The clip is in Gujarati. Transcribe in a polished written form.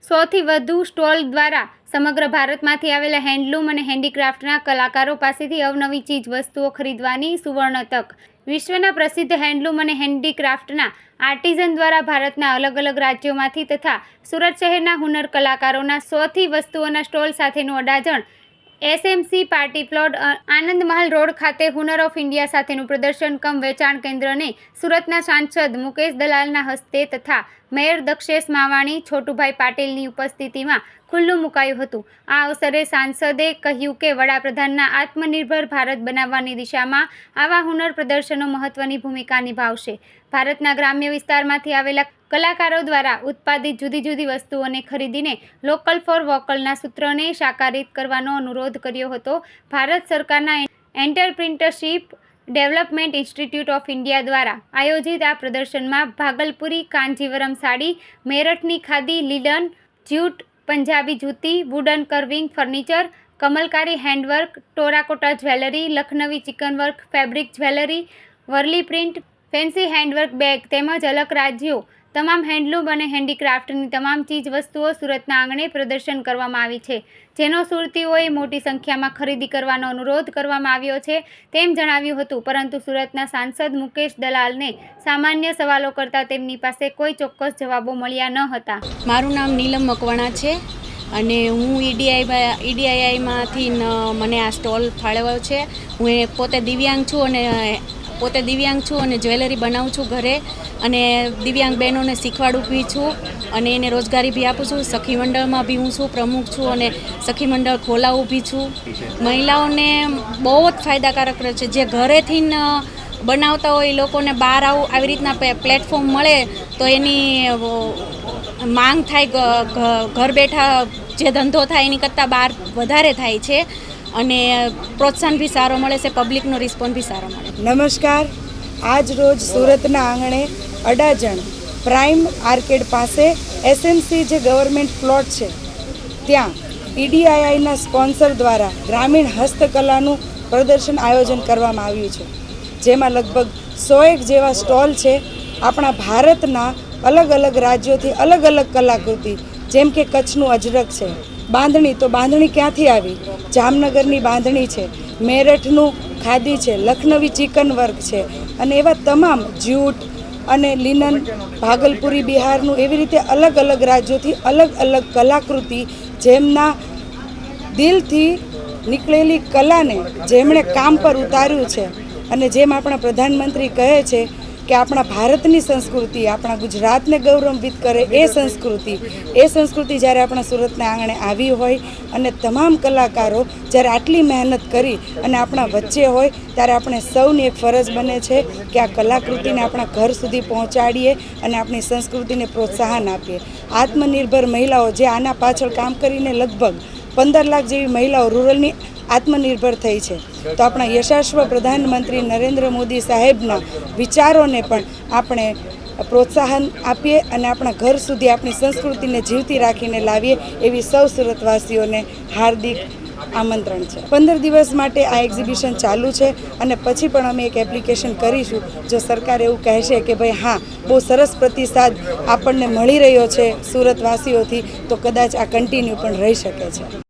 100થી વધુ સ્ટોલ દ્વારા સમગ્ર ભારતમાંથી આવેલા હેન્ડલૂમ અને હેન્ડીક્રાફ્ટના કલાકારો પાસેથી અવનવી ચીજ વસ્તુઓ ખરીદવાની સુવર્ણ તક। વિશ્વના પ્રસિદ્ધ હેન્ડલૂમ અને હેન્ડીક્રાફ્ટના આર્ટિઝન દ્વારા ભારતના અલગ અલગ રાજ્યોમાંથી તથા સુરત શહેરના હુનર કલાકારોના 100થી વસ્તુઓના સ્ટોલ સાથેનું અડાજણ એસએમસી પાર્ટી પ્લોટ આનંદ મહલ રોડ ખાતે હુનર ઓફ ઇન્ડિયા સાથેનું પ્રદર્શન કમ વેચાણ કેન્દ્રને સુરતના સાંસદ મુકેશ દલાલના હસ્તે તથા મેયર દક્ષેશ માવાણી છોટુભાઈ પાટીલની ઉપસ્થિતિમાં ખુલ્લું મુકાયું હતું। આ અવસરે સાંસદે કહ્યું કે વડાપ્રધાનના આત્મનિર્ભર ભારત બનાવવાની દિશામાં આવા હુનર પ્રદર્શનો મહત્વની ભૂમિકા નિભાવશે। ભારતના ગ્રામ્ય વિસ્તારમાંથી આવેલા કલાકારો દ્વારા ઉત્પાદિત જુદી જુદી વસ્તુઓને ખરીદીને લોકલ ફોર વોકલના સૂત્રને સાકારિત કરવાનો અનુરોધ કર્યો હતો। ભારત સરકારના entrepreneurship development institute of India દ્વારા આયોજિત આ પ્રદર્શનમાં ભાગલપુરી કાંજીવરમ સાડી, મેરઠની khadi linen, jute Punjabi jutti, wooden carving furniture, કમલકારી હેન્ડવર્ક, ટોરાકોટા જ્વેલરી, લખનવી ચિકનવર્ક fabric jewellery, Warli print, fancy handwork bag તેમજ અલગ રાજ્યો તમામ હેન્ડલૂમ અને હેન્ડીક્રાફ્ટની તમામ ચીજ વસ્તુઓ સુરતના આંગણે પ્રદર્શન કરવામાં આવી છે, જેનો સુરતીઓએ મોટી સંખ્યામાં ખરીદી કરવાનો અનુરોધ કરવામાં આવ્યો છે તેમ જણાવ્યું હતું। પરંતુ સુરતના સાંસદ મુકેશ દલાલને સામાન્ય સવાલો કરતા તેમની પાસે કોઈ ચોક્કસ જવાબો મળ્યા ન હતા। મારું નામ નીલમ મકવાણા છે અને હું ઈડીઆઈમાંથી મને આ સ્ટોલ ફાળવ્યો છે। હું પોતે દિવ્યાંગ છું અને જ્વેલરી બનાવું છું ઘરે અને દિવ્યાંગ બહેનોને શીખવાડું બી છું અને એને રોજગારી બી આપું છું। સખી મંડળમાં બી હું છું પ્રમુખ છું અને સખી મંડળ ખોલાવું બી છું। મહિલાઓને બહુ જ ફાયદાકારક રહે છે। જે ઘરેથી બનાવતા હોય એ લોકોને બહાર આવી રીતના પ્લેટફોર્મ મળે તો એની માંગ થાય, ઘર બેઠા જે ધંધો થાય એની કરતાં બહાર વધારે થાય છે અને પ્રોત્સાહન બી સારો મળે છે, પબ્લિકનો રિસ્પોન્સ બી સારો મળે। નમસ્કાર। આજ રોજ સુરતના આંગણે અડાજણ પ્રાઇમ આર્કેડ પાસે એસએમસી જે ગવર્મેન્ટ પ્લોટ છે ત્યાં ઈડીઆઈના સ્પોન્સર દ્વારા ગ્રામીણ હસ્તકલાનું પ્રદર્શન આયોજન કરવામાં આવ્યું છે, જેમાં લગભગ 100 જેવા સ્ટોલ છે। આપણા ભારતના અલગ અલગ રાજ્યોથી અલગ અલગ કલાકૃતિ, જેમ કે કચ્છનું અજરક છે, બાંધણી તો બાંધણી ક્યાંથી આવી, જામનગરની બાંધણી છે, મેરઠનું ખાદી છે, લખનવી ચિકન વર્ક છે અને એવા તમામ જ્યુટ અને લિનન, ભાગલપુરી બિહારનું, એવી રીતે અલગ અલગ રાજ્યોથી અલગ અલગ કલાકૃતિ જેમના દિલથી નીકળેલી કલાને જેમણે કામ પર ઉતાર્યું છે અને જેમ આપણા પ્રધાનમંત્રી કહે છે કે આપણા ભારતની સંસ્કૃતિ આપણા ગુજરાતને ગૌરવાન્વિત કરે એ સંસ્કૃતિ જ્યારે આપણા સુરતના આંગણે આવી હોય અને તમામ કલાકારો જ્યારે આટલી મહેનત કરી અને આપણા વચ્ચે હોય ત્યારે આપણે સૌની એક ફરજ બને છે કે આ કલાકૃતિને આપણા ઘર સુધી પહોંચાડીએ અને આપણી સંસ્કૃતિને પ્રોત્સાહન આપીએ। આત્મનિર્ભર મહિલાઓ જે આના પાછળ કામ કરીને લગભગ 15 લાખ જેવી મહિલાઓ રૂરલની આત્મનિર્ભર થઈ છે, તો આપણા યશસ્વી પ્રધાનમંત્રી નરેન્દ્ર મોદી સાહેબના વિચારોને પણ આપણે પ્રોત્સાહન આપીએ અને આપણા ઘર સુધી આપણી સંસ્કૃતિને જીવતી રાખીને લાવીએ એવી સૌ સુરતવાસીઓને હાર્દિક આમંત્રણ છે। 15 દિવસ માટે આ એક્ઝિબિશન ચાલુ છે અને પછી પણ અમે એક એપ્લિકેશન કરીશું। જો સરકાર એવું કહેશે કે ભાઈ હા બહુ સરસ પ્રતિસાદ આપણને મળી રહ્યો છે સુરતવાસીઓથી, તો કદાચ આ કન્ટિન્યુ પણ રહી શકે છે।